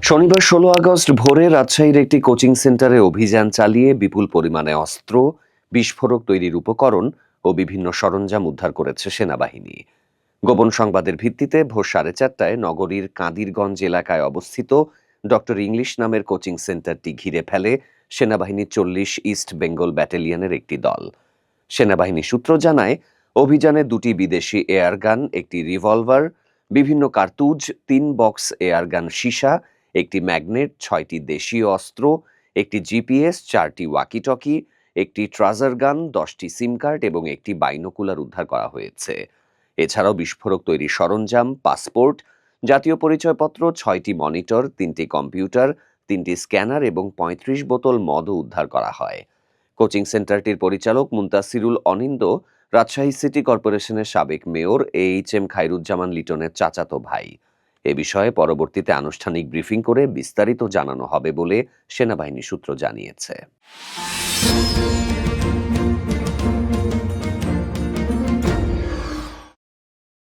শনিবার ১৬ আগস্ট ভোরে রাজশাহীর একটি কোচিং সেন্টারে অভিযান চালিয়ে বিপুল পরিমাণে অস্ত্র, বিস্ফোরক তৈরির উপকরণ ও বিভিন্ন সরঞ্জাম উদ্ধার করেছে সেনাবাহিনী। গোপন সংবাদের ভিত্তিতে ভোর ৪:৩০টায় নগরীর কাদিরগঞ্জ এলাকায় অবস্থিত ডক্টর ইংলিশ নামের কোচিং সেন্টারটি ঘিরে ফেলে সেনাবাহিনীর ৪০ ইস্ট বেঙ্গল ব্যাটালিয়নের একটি দল। সেনাবাহিনী সূত্র জানায়, অভিযানে ২টি বিদেশি এয়ারগান, একটি রিভলভার, বিভিন্ন কার্তুজ, ৩ বক্স এয়ারগান সীসা, একটি ম্যাগনেট, ৬টি দেশীয় অস্ত্র, একটি জিপিএস, ৪টি ওয়াকিটকি, একটি ট্রাজার গান, ১০টি সিম কার্ড এবং একটি বাইনোকুলার উদ্ধার করা হয়েছে। এছাড়াও বিস্ফোরক তৈরির সরঞ্জাম, পাসপোর্ট, জাতীয় পরিচয়পত্র, ৬টি মনিটর, ৩টি কম্পিউটার, 3টি স্ক্যানার এবং ৩৫ বোতল মদও উদ্ধার করা হয়। কোচিং সেন্টারটির পরিচালক মুনতাসিরুল অনিন্দ রাজশাহী সিটি কর্পোরেশনের সাবেক মেয়র এইচ.এম. খায়রুজ্জামান লিটনের চাচাতো ভাই। এ বিষয়ে পরবর্তীতে আনুষ্ঠানিক ব্রিফিং করে বিস্তারিত জানানো হবে বলে সেনাবাহিনী সূত্র জানিয়েছে।